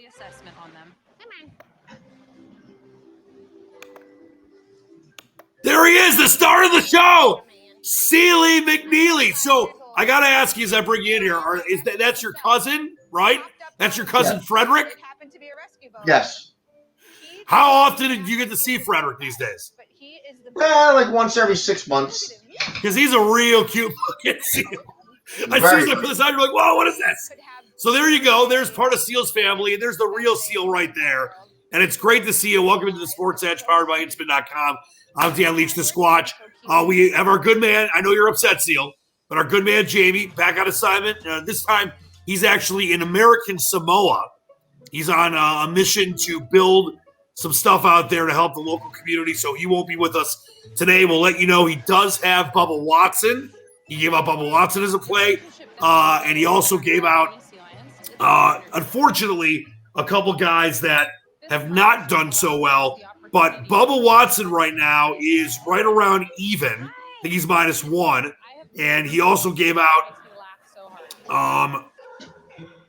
assessment on them. There he is, the star of the show, Sealy McNeely. So I got to ask you as I bring you in here, that's your cousin, right? That's your cousin Frederick? Yes. How often do you get to see Frederick these days? Like once every 6 months. Because he's a real cute fucking seal. As soon as I put this out, you're like, whoa, what is this? So there you go. There's part of Seal's family, and there's the real Seal right there. And it's great to see you. Welcome to the Sportsedge, powered by Inspin.com. I'm Dan Leach, the Squatch. We have our good man. I know you're upset, Seal, but our good man, Jamie, back on assignment. This time, he's actually in American Samoa. He's on a mission to build some stuff out there to help the local community, so he won't be with us today. We'll let you know he does have Bubba Watson. He gave out Bubba Watson as a play, and he also gave out, unfortunately, a couple guys that have not done so well. But Bubba Watson right now is right around even. I think he's -1. And he also gave out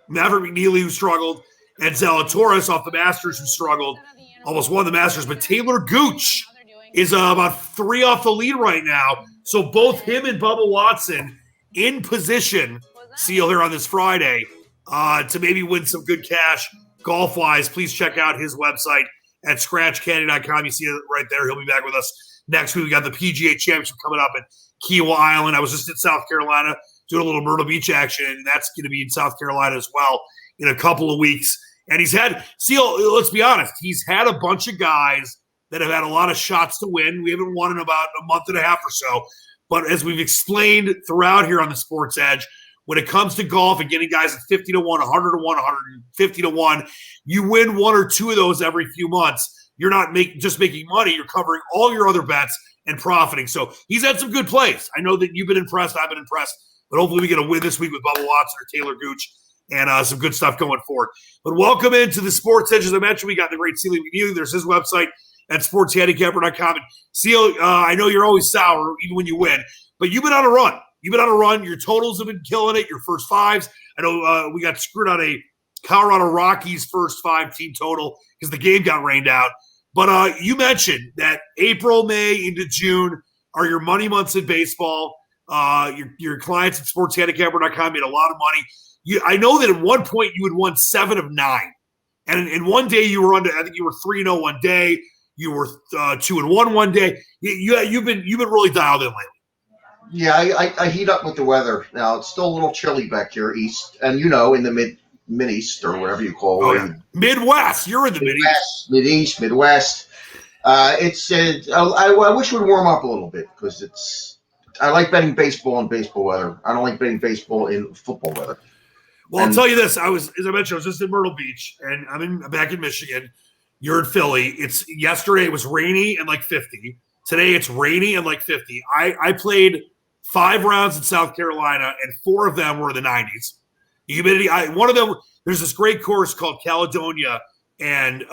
Maverick McNeely, who struggled, and Zalatoris off the Masters, who struggled. Almost won the Masters. But Taylor Gooch is about 3 off the lead right now. So both him and Bubba Watson in position, Seal, here on this Friday, to maybe win some good cash golf-wise. Please check out his website at scratchcandy.com. You see it right there. He'll be back with us next week. We got the PGA Championship coming up in Kiowa Island. I was just in South Carolina doing a little Myrtle Beach action, and that's going to be in South Carolina as well in a couple of weeks. And he's had, Seal, let's be honest, he's had a bunch of guys that have had a lot of shots to win. We haven't won in about a month and a half or so. But as we've explained throughout here on the Sports Edge, when it comes to golf and getting guys at 50 to 1, 100 to 1, 150 to 1, you win 1 or 2 of those every few months. You're not just making money. You're covering all your other bets and profiting. So he's had some good plays. I know that you've been impressed. I've been impressed. But hopefully we get a win this week with Bubba Watson or Taylor Gooch and some good stuff going forward. But welcome into the Sports Edge. As I mentioned, we got the great Sealy McNeely. There's his website at sportshandicapper.com. And Seal, I know you're always sour even when you win, but you've been on a run. You've been on a run. Your totals have been killing it. Your first fives. I know we got screwed on a Colorado Rockies first 5 team total because the game got rained out. But you mentioned that April, May into June are your money months in baseball. Your clients at sportshandicapper.com made a lot of money. I know that at one point you had won 7 of 9. And in one day you were under, I think you were 3-0 one day. You were 2-1 one day. You've been really dialed in lately. Yeah, I heat up with the weather. Now, it's still a little chilly back here east. And, in the mid-east or whatever you call it. Oh, yeah. Midwest. You're in the Mid-East. Mid-East, Midwest. I wish it would warm up a little bit because I like betting baseball in baseball weather. I don't like betting baseball in football weather. Well, I'll tell you this. As I mentioned, I was just in Myrtle Beach, and I'm back in Michigan. You're in Philly. Yesterday it was rainy and like 50. Today it's rainy and like 50. I played 5 rounds in South Carolina, and 4 of them were in the 90s. The humidity. One of them, there's this great course called Caledonia and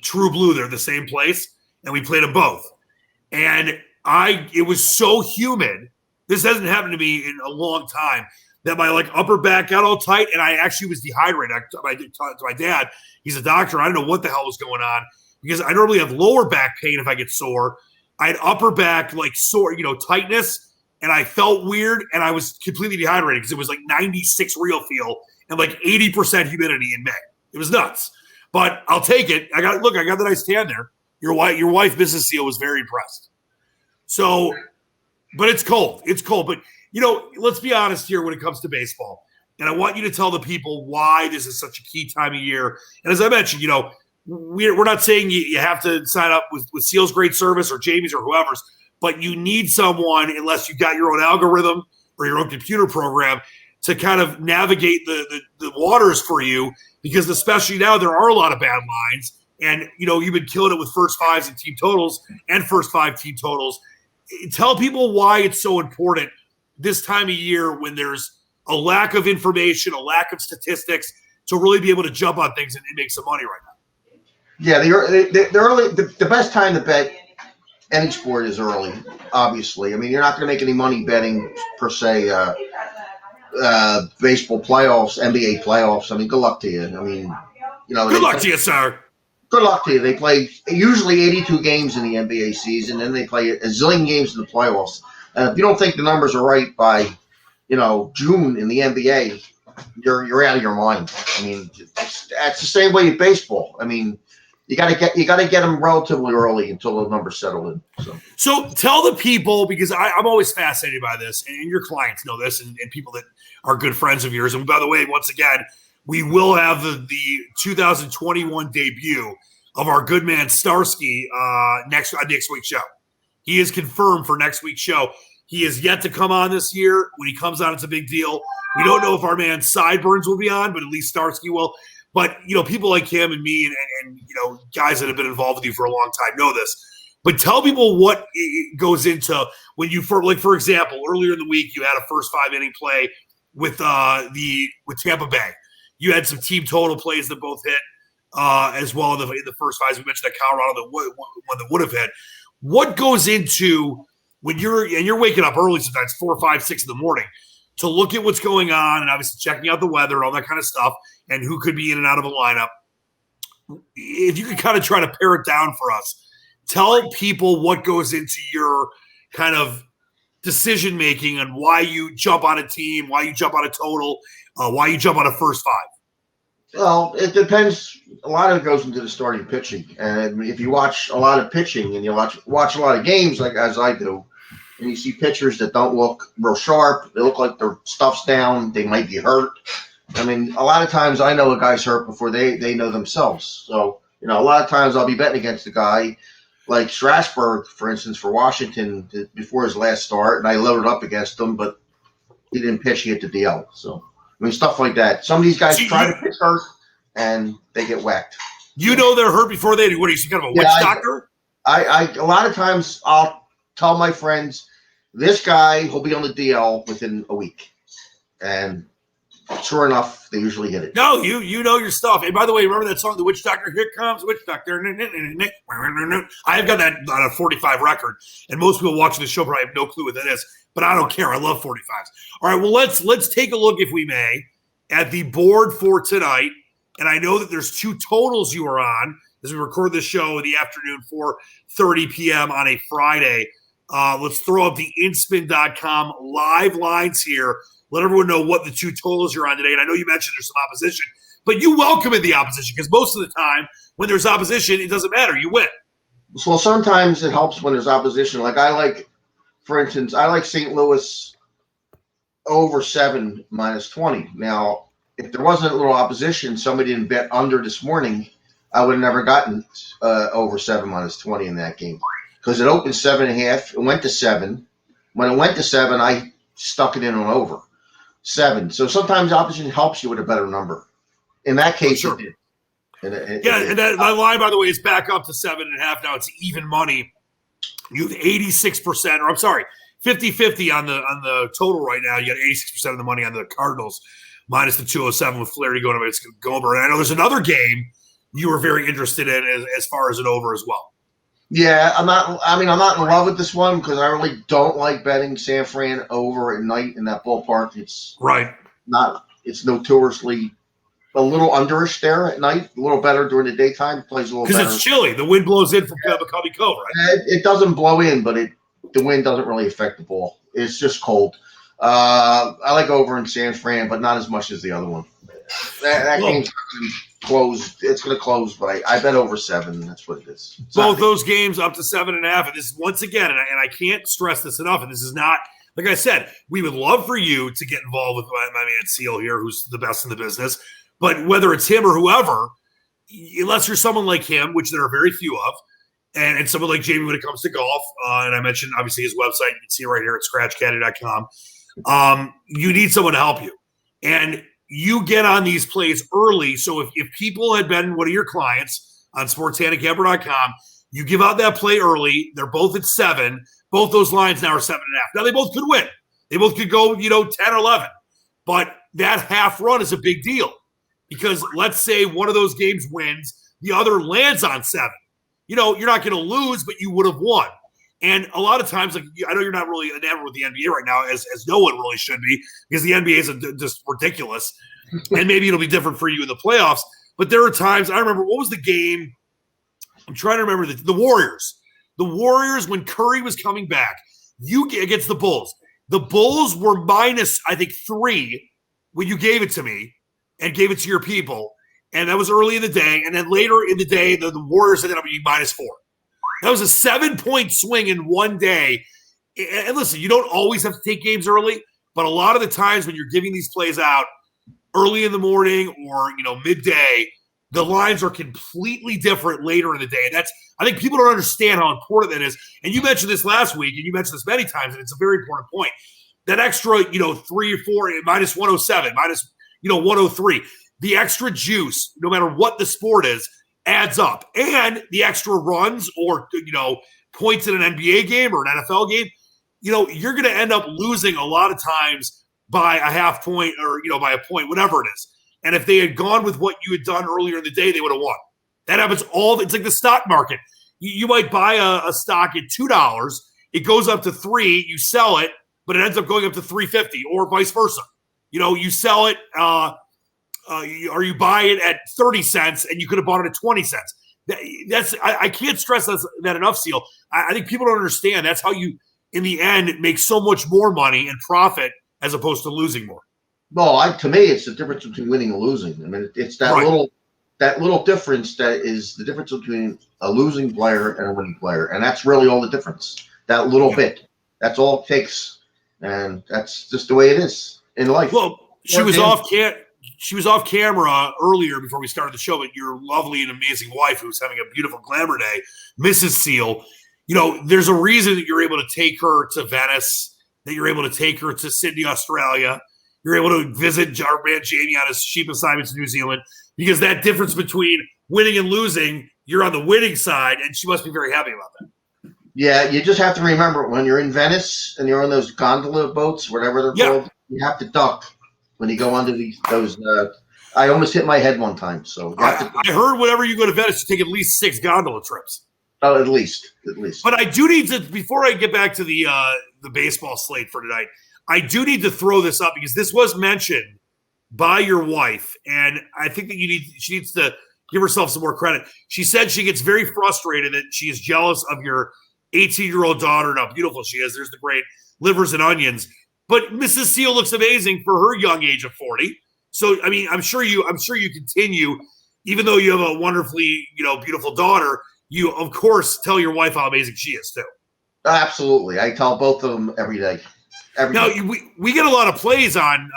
True Blue. They're the same place, and we played them both. And it was so humid. This hasn't happened to me in a long time. That my upper back got all tight, and I actually was dehydrated. I talked to my dad. He's a doctor. I don't know what the hell was going on because I normally have lower back pain if I get sore. I had upper back sore, tightness, and I felt weird, and I was completely dehydrated because it was 96 real feel and 80% humidity in May. It was nuts, but I'll take it. I got the nice tan there. Your wife, Mrs. Seal, was very impressed. So, but it's cold. It's cold, but. Let's be honest here when it comes to baseball. And I want you to tell the people why this is such a key time of year. And as I mentioned, we're not saying you have to sign up with Seal's great service or Jamie's or whoever's, but you need someone, unless you got your own algorithm or your own computer program, to kind of navigate the waters for you. Because especially now, there are a lot of bad lines. And, you've been killing it with first fives and team totals and first 5 team totals. Tell people why it's so important this time of year when there's a lack of information, a lack of statistics to really be able to jump on things and make some money right now. Yeah, the best time to bet any sport is early, obviously. I mean, you're not going to make any money betting per se baseball playoffs, NBA playoffs. I mean, good luck to you. I mean, Good luck to you, sir. Good luck to you. They play usually 82 games in the NBA season, and they play a zillion games in the playoffs. And if you don't think the numbers are right by, June in the NBA, you're out of your mind. I mean, it's the same way in baseball. I mean, you got to get them relatively early until the numbers settle in. So tell the people, because I'm always fascinated by this, and your clients know this, and people that are good friends of yours. And by the way, once again, we will have the 2021 debut of our good man Starsky next week's show. He is confirmed for next week's show. He is yet to come on this year. When he comes on, it's a big deal. We don't know if our man Sideburns will be on, but at least Starsky will. But, people like him and me and guys that have been involved with you for a long time know this. But tell people what goes into when you, for example, earlier in the week, you had a first 5-inning play with Tampa Bay. You had some team total plays that both hit as well in the first five. We mentioned that Colorado one that would have hit. What goes into when you're waking up early, sometimes 4, 5, 6 in the morning, to look at what's going on and obviously checking out the weather and all that kind of stuff and who could be in and out of a lineup. If you could kind of try to pare it down for us, tell people what goes into your kind of decision-making and why you jump on a team, why you jump on a total, why you jump on a first 5. Well, it depends. A lot of it goes into the starting pitching. And if you watch a lot of pitching and you watch a lot of games, like as I do, and you see pitchers that don't look real sharp, they look like their stuff's down, they might be hurt. I mean, a lot of times I know a guy's hurt before they know themselves. So, a lot of times I'll be betting against a guy like Strasburg, for instance, for Washington before his last start, and I loaded up against him, but he didn't pitch, he hit the DL. So, I mean, stuff like that. Some of these guys try to pitch hurt, and they get whacked. They're hurt before they do. What are you, kind of a witch doctor? A lot of times I'll tell my friends, this guy will be on the DL within a week. And sure enough, they usually hit it. No, you know your stuff. And by the way, remember that song, The Witch Doctor? Here comes Witch Doctor. I have got that on a 45 record, and most people watching the show probably have no clue what that is, but I don't care. I love 45s. All right, well, let's take a look, if we may, at the board for tonight. And I know that there's 2 totals you are on as we record this show in the afternoon, 4:30 p.m. on a Friday. Let's throw up the inspin.com live lines here. Let everyone know what the 2 totals you're on today. And I know you mentioned there's some opposition, but you welcome in the opposition because most of the time when there's opposition, it doesn't matter. You win. Well, sometimes it helps when there's opposition. For instance, I like St. Louis over 7 minus 20. Now, if there wasn't a little opposition, somebody didn't bet under this morning, I would have never gotten over 7 minus 20 in that game because it opened 7.5. It went to 7. When it went to 7, I stuck it in on over 7. So sometimes opposition helps you with a better number. In that case, sure. It did. And that line, by the way, is back up to 7.5 now. It's even money. You have 86%, or I'm sorry, 50-50 on the total right now. You got 86% of the money on the Cardinals, minus the 207 with Flaherty going over. And I know there's another game you were very interested in as far as an over as well. Yeah, I'm not in love with this one because I really don't like betting San Fran over at night in that ballpark. It's notoriously a little underish there at night, a little better during the daytime. It plays a little better. Because it's chilly. The wind blows in from Cubby Cove, right? It doesn't blow in, but the wind doesn't really affect the ball. It's just cold. I like over in San Fran, but not as much as the other one. That game's closed. It's going to close, but I bet over 7. That's what it is. Both those games up to 7.5. And this is once again, and I can't stress this enough. And this is not, like I said, we would love for you to get involved with my man Seal here, who's the best in the business. But whether it's him or whoever, unless you're someone like him, which there are very few of, and someone like Jamie when it comes to golf, and I mentioned obviously his website, you can see it right here at scratchcaddy.com. You need someone to help you. And you get on these plays early. So if people had been one of your clients on sportshandicapper.com, you give out that play early. They're both at 7. Both those lines now are 7.5. Now they both could win. They both could go, 10 or 11. But that half run is a big deal because let's say one of those games wins, the other lands on 7. You're not going to lose, but you would have won. And a lot of times, like I know you're not really enamored with the NBA right now, as no one really should be, because the NBA is just ridiculous. And maybe it'll be different for you in the playoffs. But there are times, I remember, what was the game? I'm trying to remember the Warriors. The Warriors, when Curry was coming back, against the Bulls. The Bulls were minus, I think, 3 when you gave it to me and gave it to your people. And that was early in the day. And then later in the day, the Warriors ended up being minus 4. That was a 7-point swing in one day. And listen, you don't always have to take games early, but a lot of the times when you're giving these plays out early in the morning or midday, the lines are completely different later in the day. And I think people don't understand how important that is. And you mentioned this last week, and you mentioned this many times, and it's a very important point. That extra, 3 or 4, minus 107, minus, 103, the extra juice, no matter what the sport is, adds up. And the extra runs or, points in an NBA game or an NFL game, you're going to end up losing a lot of times by a half point or, by a point, whatever it is. And if they had gone with what you had done earlier in the day, they would have won. That happens it's like the stock market. You might buy a stock at $2. It goes up to $3. You sell it, but it ends up going up to $3.50 or vice versa. You sell it or you buy it at 30 cents and you could have bought it at 20 cents. I can't stress that enough, Seal. I think people don't understand. That's how you, in the end, make so much more money and profit as opposed to losing more. No, to me, it's the difference between winning and losing. I mean, it's that little difference that is the difference between a losing player and a winning player, and that's really all the difference. That little bit. That's all it takes, and that's just the way it is in life. Well, she was off camera earlier before we started the show, but your lovely and amazing wife, who's having a beautiful glamour day, Mrs. Seal. There's a reason that you're able to take her to Venice, that you're able to take her to Sydney, Australia. You're able to visit our man Jamie on his sheep assignments in New Zealand, because that difference between winning and losing, you're on the winning side, and she must be very happy about that. Yeah, you just have to remember when you're in Venice and you're on those gondola boats, whatever they're called, you have to duck when you go under those. I almost hit my head one time. So I heard whenever you go to Venice, you take at least 6 gondola trips. Oh, at least. But I do need to, before I get back to the baseball slate for tonight, I do need to throw this up because this was mentioned by your wife, and I think that she needs to give herself some more credit. She said she gets very frustrated that she is jealous of your 18-year-old daughter and how beautiful she is. There's the great livers and onions. But Mrs. Seal looks amazing for her young age of 40. So I mean, I'm sure you continue, even though you have a wonderfully, beautiful daughter, you of course tell your wife how amazing she is too. Absolutely. I tell both of them every day. We get a lot of plays on,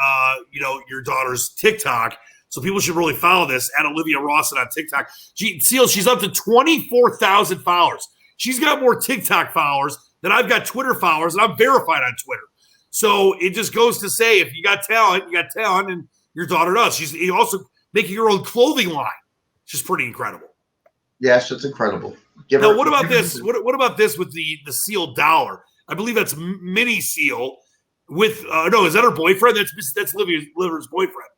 your daughter's TikTok, so people should really follow this at Olivia Rawson on TikTok. She's up to 24,000 followers. She's got more TikTok followers than I've got Twitter followers, and I'm verified on Twitter. So it just goes to say, if you got talent, and your daughter does. She's also making her own clothing line, which is pretty incredible. Yes, it's incredible. What about this? What about this with the Seal dollar? I believe that's Mini Seal. With no, is that her boyfriend? That's Liver's boyfriend.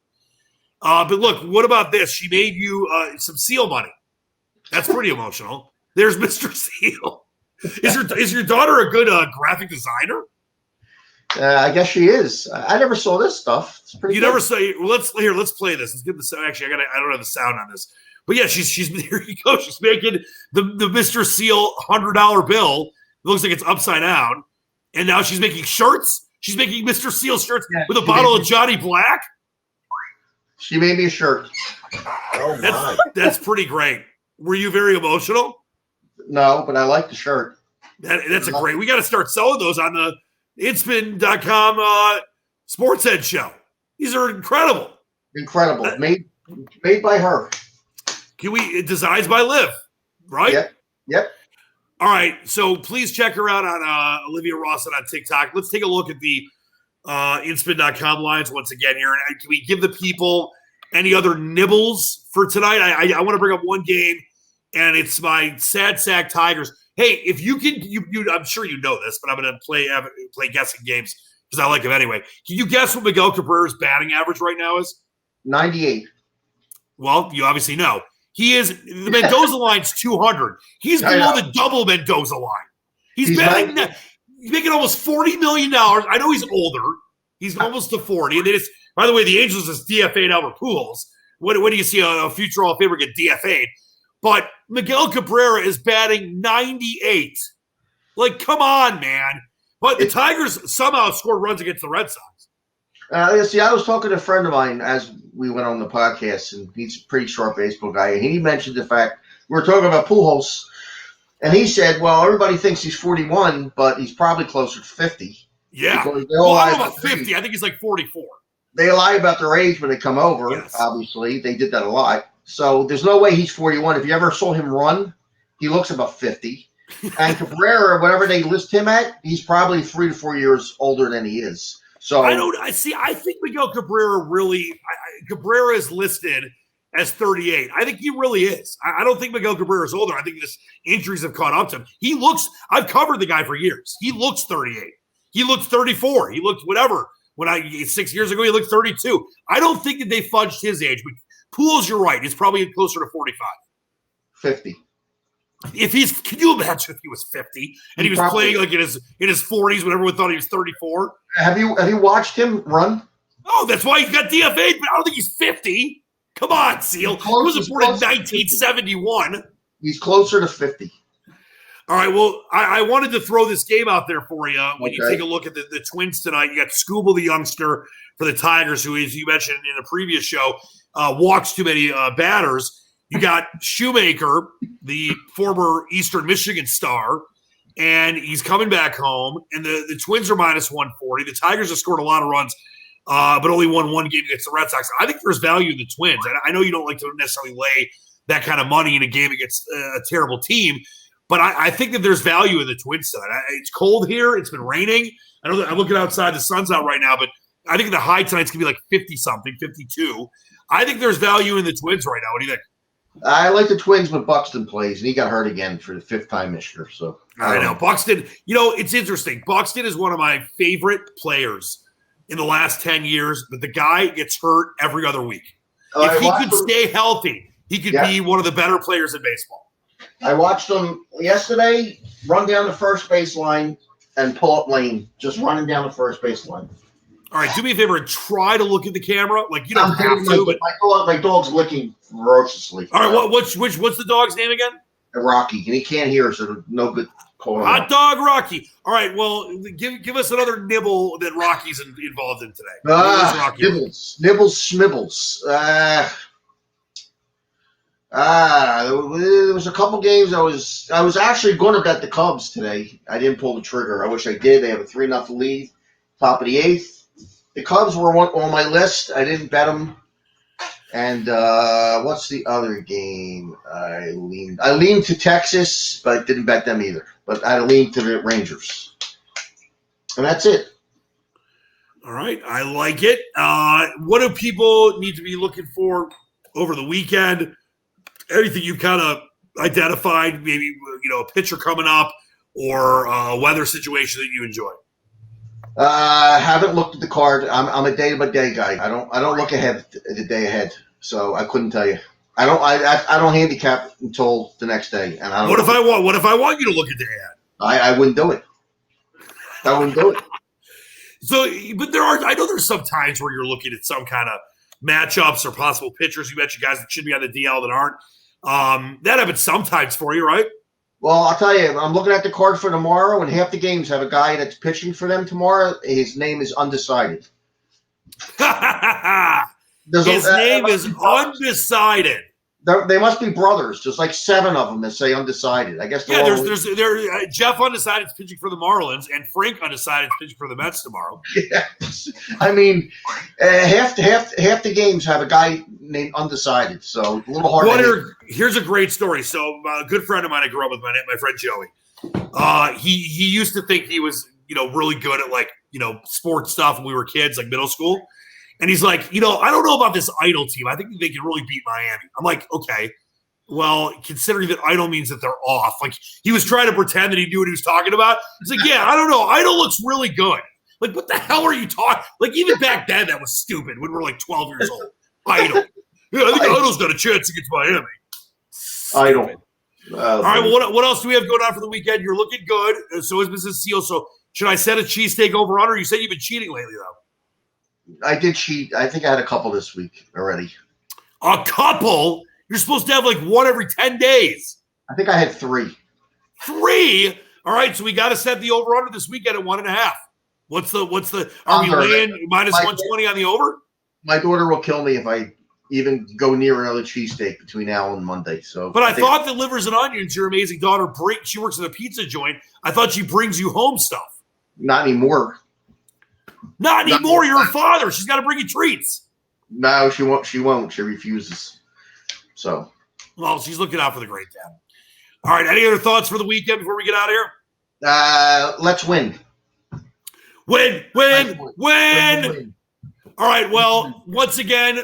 But look, what about this? She made you some Seal money. That's pretty emotional. There's Mr. Seal. Is your daughter a good graphic designer? I guess she is. I never saw this stuff. It's pretty. Never saw. Well, let's play this. Let's get the sound. Actually, I don't have the sound on this. But yeah, she's here you go. She's making the Mr. Seal $100 bill. It looks like it's upside down, and now she's making shirts. She's making Mr. Seal shirts with a bottle of Johnny Black. She made me a shirt. Oh my! That's pretty great. Were you very emotional? No, but I like the shirt. That's a great. We got to start selling those on the Inspin.com Sportsedge show. These are incredible. Incredible. Made by her. Designs by Liv, right? Yep. All right. So please check her out on Olivia Rawson on TikTok. Let's take a look at the Inspin.com lines once again here. And can we give the people any other nibbles for tonight? I want to bring up one game, and it's my Sad Sack Tigers. Hey, if you can, I'm sure you know this, but I'm going to play guessing games because I like them anyway. Can you guess what Miguel Cabrera's batting average right now is? 98. Well, you obviously know. The Mendoza line's 200. He's below the double Mendoza line. He's making almost $40 million. I know he's older. He's almost to 40. And they just, by the way, the Angels just DFA'd Albert Pujols. When do you see a future Hall of Famer get DFA'd? But Miguel Cabrera is batting 98. Like, come on, man. But the Tigers somehow scored runs against the Red Sox. See, I was talking to a friend of mine as we went on the podcast, and he's a pretty sharp baseball guy. And he mentioned the fact we were talking about Pujols, and he said, well, everybody thinks he's 41, but he's probably closer to 50. Yeah. Well, I don't know about 50. I think he's like 44. They lie about their age when they come over, yes. Obviously. They did that a lot. So there's no way he's 41. If you ever saw him run, he looks about 50. And Cabrera, whatever they list him at, he's probably 3 to 4 years older than he is. So I think Miguel Cabrera Cabrera is listed as 38. I think he really is. I don't think Miguel Cabrera is older. I think this injuries have caught up to him. I've covered the guy for years. He looks 38. He looked 34. He looked whatever. 6 years ago, he looked 32. I don't think that they fudged his age. But Pujols, you're right. He's probably closer to 45. 50. Can you imagine if he was 50 and he was playing like in his 40s when everyone thought he was 34? Have you watched him run? Oh, that's why he's got DFA'd, but I don't think he's 50. Come on, Seal. He was born in 1971. He's closer to 50. All right, well, I wanted to throw this game out there for you. When you take a look at the Twins tonight, you got Scooble, the youngster for the Tigers, who, as you mentioned in a previous show, walks too many batters. You got Shoemaker, the former Eastern Michigan star, and he's coming back home. And the Twins are minus 140. The Tigers have scored a lot of runs, but only won one game against the Red Sox. I think there's value in the Twins. I know you don't like to necessarily lay that kind of money in a game against a terrible team, but I think that there's value in the Twins tonight. It's cold here. It's been raining. I know that I'm looking outside. The sun's out right now, but I think the high tonight's going to be like 50-something, 52. I think there's value in the Twins right now. What do you think? I like the Twins when Buxton plays, and he got hurt again for the 5th time this year. So I know. Buxton, it's interesting. Buxton is one of my favorite players in the last 10 years, but the guy gets hurt every other week. If he could stay healthy, he could be one of the better players in baseball. I watched him yesterday run down the first baseline and pull up lane, just running down the first baseline. All right, do me a favor and try to look at the camera. Like, you don't have to, but my dog's licking ferociously. All right, what's the dog's name again? Rocky, and he can't hear, so no good calling. Hot dog Rocky. All right, well, give us another nibble that Rocky's involved in today. Nibbles, schmibbles. There was a couple games I was actually going to bet the Cubs today. I didn't pull the trigger. I wish I did. They have a 3-0 lead, top of the 8th. The Cubs were on my list. I didn't bet them. And what's the other game? I leaned to Texas, but didn't bet them either. But I leaned to the Rangers. And that's it. All right. I like it. What do people need to be looking for over the weekend? Anything you've kind of identified, maybe, a pitcher coming up or a weather situation that you enjoy? Haven't looked at the card. I'm a day-by-day guy. I don't look ahead the day ahead, so I couldn't tell you. I don't handicap until the next day. And I don't. What if I want you to look at the ahead? I wouldn't do it. I wouldn't do it. So, but I know there's some times where you're looking at some kind of matchups or possible pitchers. You mentioned guys that should be on the DL that aren't. That happens sometimes for you, right? Well, I'll tell you, I'm looking at the card for tomorrow, and half the games have a guy that's pitching for them tomorrow. His name is undecided. His name is undecided. They must be brothers. There's like 7 of them that say undecided. I guess. Yeah, there's Jeff undecided is pitching for the Marlins, and Frank undecided is pitching for the Mets tomorrow. Yeah. I mean, half the games have a guy named undecided, so a little hard. Here's a great story. So a good friend of mine I grew up with, my friend Joey. He used to think he was really good at sports stuff when we were kids, like middle school. And he's like, I don't know about this Idol team. I think they can really beat Miami. I'm like, okay. Well, considering that Idol means that they're off. Like, he was trying to pretend that he knew what he was talking about. He's like, yeah, I don't know. Idol looks really good. Like, what the hell are you talking? Like, even back then, that was stupid when we were like 12 years old. Idol. Yeah, I think Idol's got a chance against Miami. Idol. All right, well, what else do we have going on for the weekend? You're looking good. So is Mrs. Seal. So should I set a cheesesteak over under? You said you've been cheating lately, though. I did cheat. I think I had a couple this week already. A couple? You're supposed to have like one every 10 days. I think I had 3. 3? All right, so we got to set the over under this weekend at 1.5. What's the? Are we laying minus 120 on the over? My daughter will kill me if I even go near another cheesesteak between now and Monday. So, but I thought that livers and onions, your amazing daughter, she works at a pizza joint. I thought she brings you home stuff. Not anymore. Not anymore. You're her father. She's got to bring you treats. No, she won't. She won't. She refuses. So, well, she's looking out for the great dad. All right. Any other thoughts for the weekend before we get out of here? Let's win. Win. All right. Well, once again,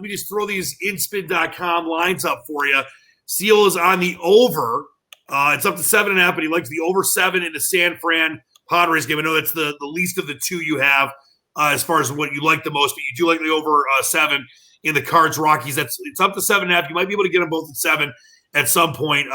we just throw these inspin.com lines up for you. Seal is on the over. It's up to 7.5, but he likes the over 7 in the San Fran Padres game. I know that's the least of the two you have as far as what you like the most, but you do like the over 7 in the Cards Rockies. It's up to 7.5. You might be able to get them both at 7 at some point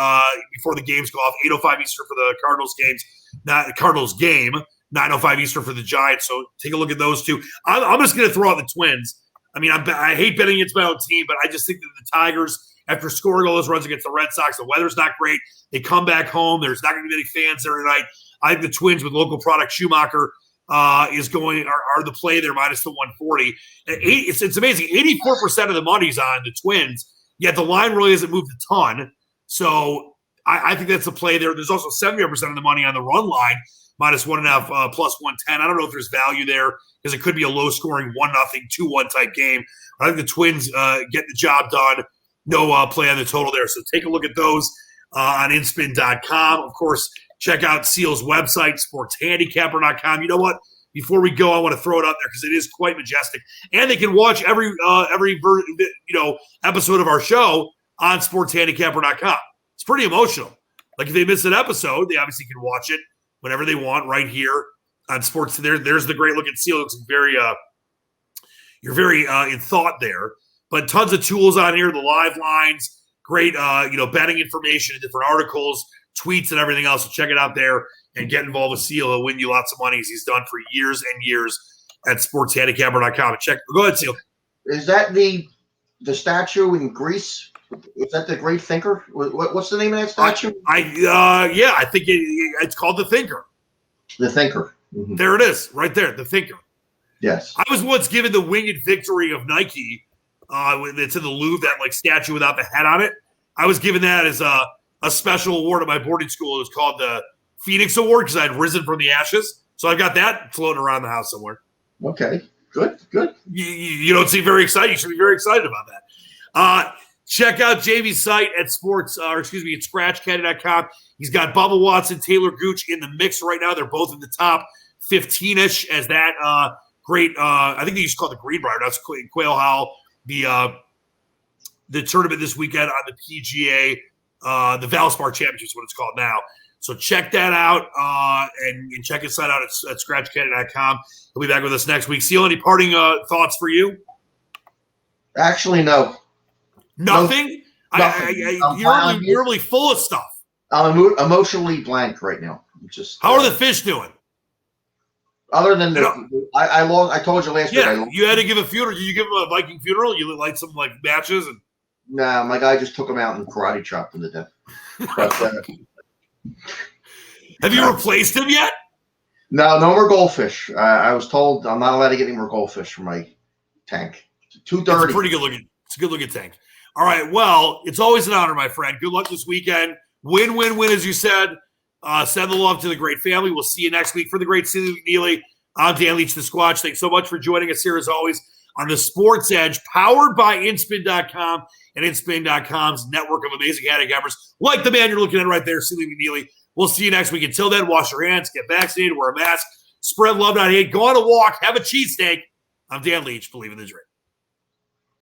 before the games go off. 8:05 Eastern for the Cardinals games, not the Cardinals game. 9:05 Eastern for the Giants. So take a look at those two. I'm just going to throw out the Twins. I mean, I hate betting against my own team, but I just think that the Tigers, after scoring all those runs against the Red Sox, the weather's not great. They come back home. There's not going to be any fans there tonight. I think the Twins with local product Schumacher are the play there minus the 140. It's amazing. 84% of the money's on the Twins, yet the line really hasn't moved a ton. So I think that's a play there. There's also 70% of the money on the run line, minus 1.5 plus 110. I don't know if there's value there because it could be a low-scoring 1-0, 2-1 type game. I think the Twins get the job done. No play on the total there. So take a look at those on inspin.com. Of course, check out Seal's website, sportshandicapper.com. You know what? Before we go, I want to throw it up there because it is quite majestic. And they can watch every episode of our show on sportshandicapper.com. It's pretty emotional. Like if they miss an episode, they obviously can watch it whenever they want right here on Sports. There's the great look at Seal. It looks very you're very in thought there. But tons of tools on here, the live lines, great betting information and different articles, tweets and everything else. So check it out there and get involved with Seal. He'll win you lots of money as he's done for years and years at sportshandicapper.com. Go ahead, Seal. Is that the statue in Greece? Is that the great thinker? What's the name of that statue? I think it's called The Thinker. The Thinker. Mm-hmm. There it is, right there, The Thinker. Yes. I was once given the winged victory of Nike. It's in the Louvre, that like statue without the head on it. I was given that as a special award at my boarding school. It was called the Phoenix Award because I had risen from the ashes. So I've got that floating around the house somewhere. Okay, good. You don't seem very excited. You should be very excited about that. Check out Jamie's site at scratchcaddy.com. He's got Bubba Watson, Taylor Gooch in the mix right now. They're both in the top 15-ish as that great, I think they used to call it the Greenbrier. That's Quail Howell. The tournament this weekend on the PGA, the Valspar Championship is what it's called now. So check that out and check his site out at scratchcaddy.com. He'll be back with us next week. Seal, any parting thoughts for you? Actually, no. Nothing? You're really full of stuff. I'm emotionally blank right now. How are the fish doing? Other than I told you last week. You had to give a funeral. Did you give him a Viking funeral? You light some like matches and. Nah, my guy just took him out and karate chopped him to death. But, have you replaced him yet? No more goldfish. I was told I'm not allowed to get any more goldfish from my tank. 230. It's pretty good looking. It's a good looking tank. All right. Well, it's always an honor, my friend. Good luck this weekend. Win, as you said. Send the love to the great family. We'll see you next week. For the great Celia McNeely, I'm Dan Leach, the Squatch. Thanks so much for joining us here, as always, on the Sports Edge, powered by Inspin.com and Inspin.com's network of amazing handicappers, like the man you're looking at right there, Celia McNeely. We'll see you next week. Until then, wash your hands, get vaccinated, wear a mask, spread love, not hate, go on a walk, have a cheesesteak. I'm Dan Leach. Believe in the dream.